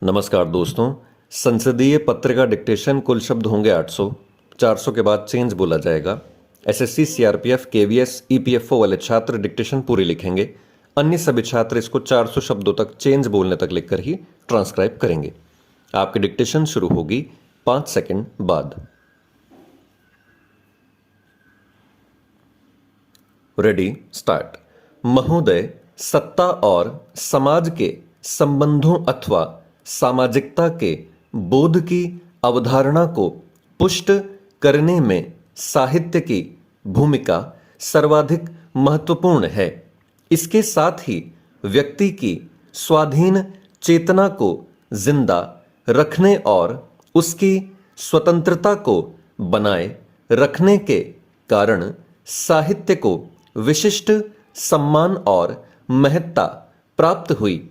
नमस्कार दोस्तों। संसदीय पत्रिका डिक्टेशन कुल शब्द होंगे 800। 400 के बाद चेंज बोला जाएगा। एसएससी, सीआरपीएफ, केवीएस, ईपीएफओ वाले छात्र डिक्टेशन पूरी लिखेंगे। अन्य सभी छात्र इसको 400 शब्दों तक चेंज बोलने तक लिखकर ही ट्रांसक्राइब करेंगे। आपकी डिक्टेशन शुरू होगी 5 सेकंड बाद। Ready, start. महोदय, सत्ता और समाज के संबंधों अथवा सामाजिकता के बोध की अवधारणा को पुष्ट करने में साहित्य की भूमिका सर्वाधिक महत्वपूर्ण है। इसके साथ ही व्यक्ति की स्वाधीन चेतना को जिंदा रखने और उसकी स्वतंत्रता को बनाए रखने के कारण साहित्य को विशिष्ट सम्मान और महत्ता प्राप्त हुई।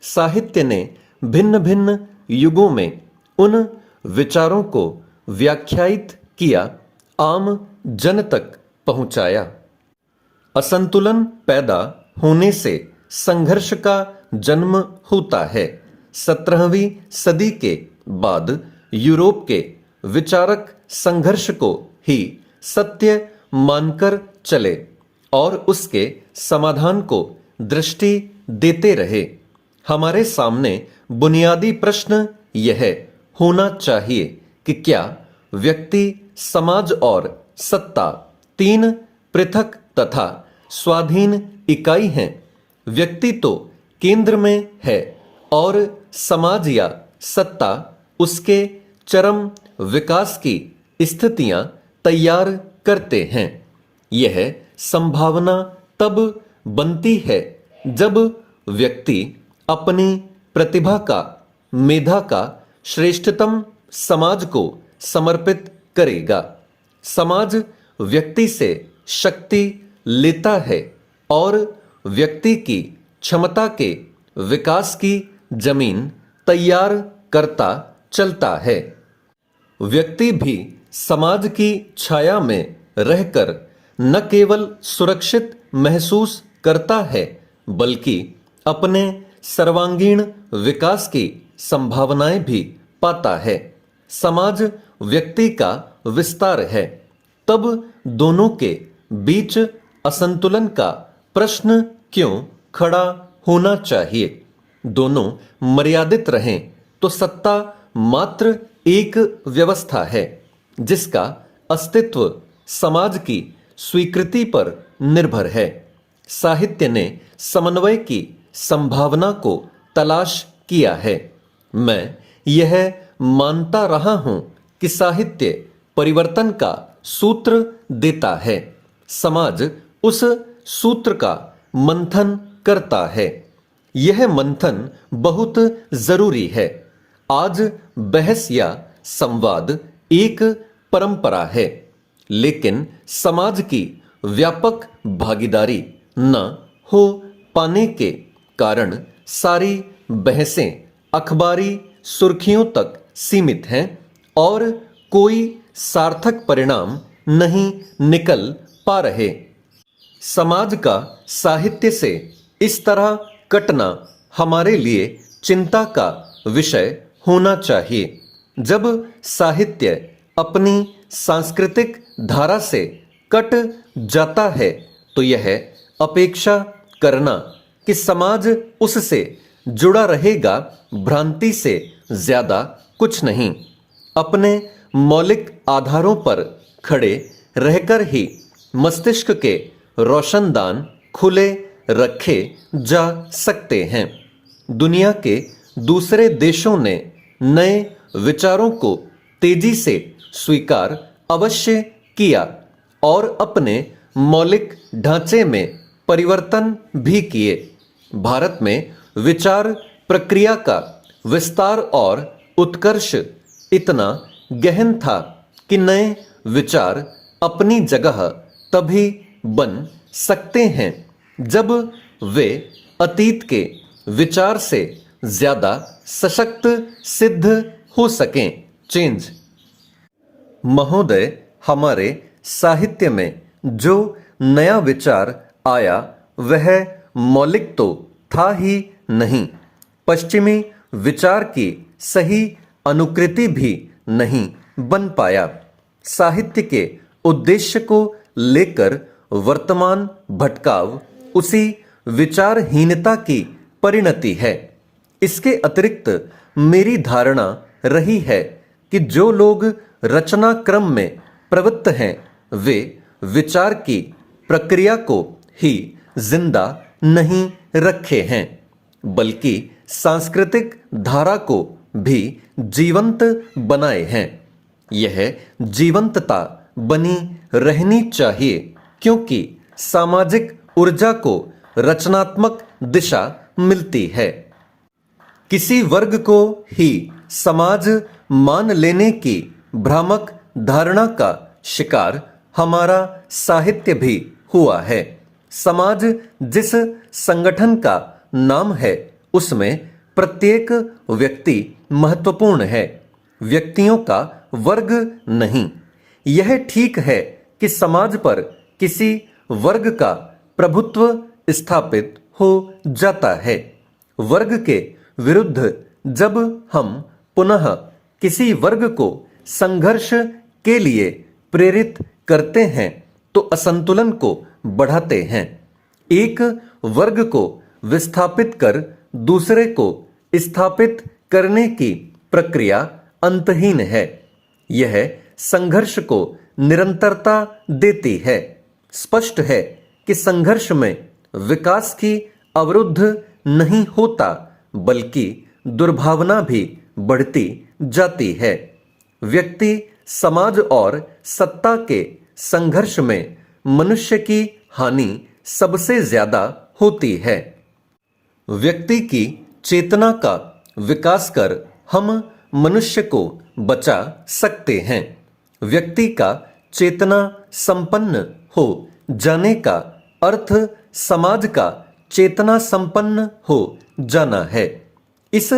साहित्य ने भिन्न भिन्न युगों में उन विचारों को व्याख्यायित किया, आम जन तक पहुंचाया। असंतुलन पैदा होने से संघर्ष का जन्म होता है। 17वीं सदी के बाद यूरोप के विचारक संघर्ष को ही सत्य मानकर चले और उसके समाधान को दृष्टि देते रहे। हमारे सामने बुनियादी प्रश्न यह होना चाहिए कि क्या व्यक्ति, समाज और सत्ता तीन पृथक तथा स्वाधीन इकाई हैं? व्यक्ति तो केंद्र में है और समाज या सत्ता उसके चरम विकास की स्थितियां तैयार करते हैं। यह संभावना तब बनती है जब व्यक्ति अपनी प्रतिभा का, मेधा का श्रेष्ठतम समाज को समर्पित करेगा। समाज व्यक्ति से शक्ति लेता है और व्यक्ति की क्षमता के विकास की जमीन तैयार करता चलता है। व्यक्ति भी समाज की छाया में रहकर न केवल सुरक्षित महसूस करता है बल्कि अपने सर्वांगीण विकास की संभावनाएं भी पाता है। समाज व्यक्ति का विस्तार है, तब दोनों के बीच असंतुलन का प्रश्न क्यों खड़ा होना चाहिए? दोनों मर्यादित रहें तो सत्ता मात्र एक व्यवस्था है जिसका अस्तित्व समाज की स्वीकृति पर निर्भर है। साहित्य ने समन्वय की संभावना को तलाश किया है। मैं यह मानता रहा हूं कि साहित्य परिवर्तन का सूत्र देता है, समाज उस सूत्र का मंथन करता है। यह मंथन बहुत जरूरी है। आज बहस या संवाद एक परंपरा है, लेकिन समाज की व्यापक भागीदारी न हो पाने के कारण सारी बहसें अखबारी सुर्खियों तक सीमित हैं और कोई सार्थक परिणाम नहीं निकल पा रहे। समाज का साहित्य से इस तरह कटना हमारे लिए चिंता का विषय होना चाहिए। जब साहित्य अपनी सांस्कृतिक धारा से कट जाता है तो यह अपेक्षा करना कि समाज उससे जुड़ा रहेगा भ्रांति से ज्यादा कुछ नहीं। अपने मौलिक आधारों पर खड़े रहकर ही मस्तिष्क के रोशनदान खुले रखे जा सकते हैं। दुनिया के दूसरे देशों ने नए विचारों को तेजी से स्वीकार अवश्य किया और अपने मौलिक ढांचे में परिवर्तन भी किए। भारत में विचार प्रक्रिया का विस्तार और उत्कर्ष इतना गहन था कि नए विचार अपनी जगह तभी बन सकते हैं जब वे अतीत के विचार से ज्यादा सशक्त सिद्ध हो सकें। चेंज। महोदय, हमारे साहित्य में जो नया विचार आया वह मौलिक तो था ही नहीं। पश्चिमी विचार की सही अनुकृति भी नहीं बन पाया। साहित्य के उद्देश्य को लेकर वर्तमान भटकाव उसी विचारहीनता की परिणति है। इसके अतिरिक्त मेरी धारणा रही है कि जो लोग रचना क्रम में प्रवृत्त हैं वे विचार की प्रक्रिया को ही जिंदा नहीं रखे हैं, बल्कि सांस्कृतिक धारा को भी जीवंत बनाए हैं। यह जीवंतता बनी रहनी चाहिए, क्योंकि सामाजिक ऊर्जा को रचनात्मक दिशा मिलती है। किसी वर्ग को ही समाज मान लेने की भ्रामक धारणा का शिकार हमारा साहित्य भी हुआ है। समाज जिस संगठन का नाम है उसमें प्रत्येक व्यक्ति महत्वपूर्ण है, व्यक्तियों का वर्ग नहीं। यह ठीक है कि समाज पर किसी वर्ग का प्रभुत्व स्थापित हो जाता है। वर्ग के विरुद्ध जब हम पुनः किसी वर्ग को संघर्ष के लिए प्रेरित करते हैं तो असंतुलन को बढ़ाते हैं। एक वर्ग को विस्थापित कर दूसरे को स्थापित करने की प्रक्रिया अंतहीन है। यह संघर्ष को निरंतरता देती है। स्पष्ट है कि संघर्ष में विकास की अवरुद्ध नहीं होता, बल्कि दुर्भावना भी बढ़ती जाती है। व्यक्ति समाज और सत्ता के संघर्ष में मनुष्य की हानि सबसे ज्यादा होती है। व्यक्ति की चेतना का विकास कर हम मनुष्य को बचा सकते हैं। व्यक्ति का चेतना संपन्न हो जाने का अर्थ समाज का चेतना संपन्न हो जाना है। इस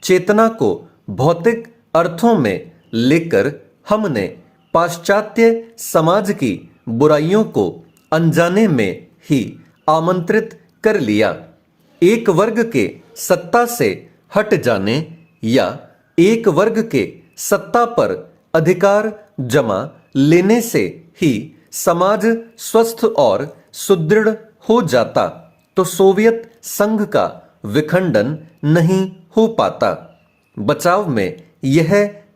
चेतना को भौतिक अर्थों में लेकर हमने पाश्चात्य समाज की बुराइयों को अनजाने में ही आमंत्रित कर लिया। एक वर्ग के सत्ता से हट जाने या एक वर्ग के सत्ता पर अधिकार जमा लेने से ही समाज स्वस्थ और सुदृढ़ हो जाता तो सोवियत संघ का विखंडन नहीं हो पाता। बचाव में यह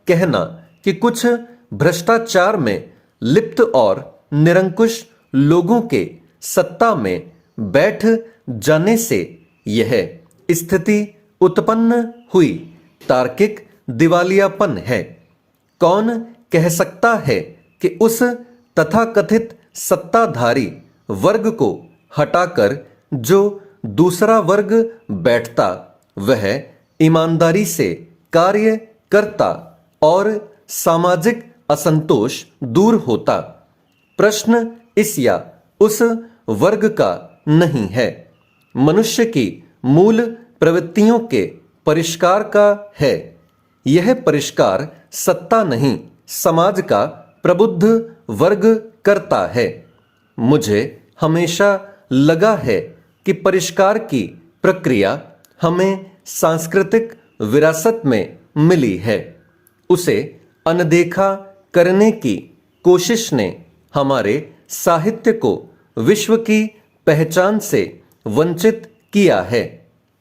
कहना कि कुछ भ्रष्टाचार में लिप्त और निरंकुश लोगों के सत्ता में बैठ जाने से यह स्थिति उत्पन्न हुई तार्किक दिवालियापन है। कौन कह सकता है कि उस तथाकथित सत्ताधारी वर्ग को हटाकर जो दूसरा वर्ग बैठता वह ईमानदारी से कार्य करता और सामाजिक असंतोष दूर होता? प्रश्न इस या उस वर्ग का नहीं है, मनुष्य की मूल प्रवृत्तियों के परिष्कार का है। यह परिष्कार सत्ता नहीं, समाज का प्रबुद्ध वर्ग करता है। मुझे हमेशा लगा है कि परिष्कार की प्रक्रिया हमें सांस्कृतिक विरासत में मिली है। उसे अनदेखा करने की कोशिश ने हमारे साहित्य को विश्व की पहचान से वंचित किया है।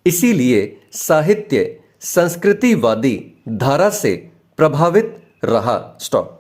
इसीलिए साहित्य संस्कृतिवादी धारा से प्रभावित रहा। स्टॉप।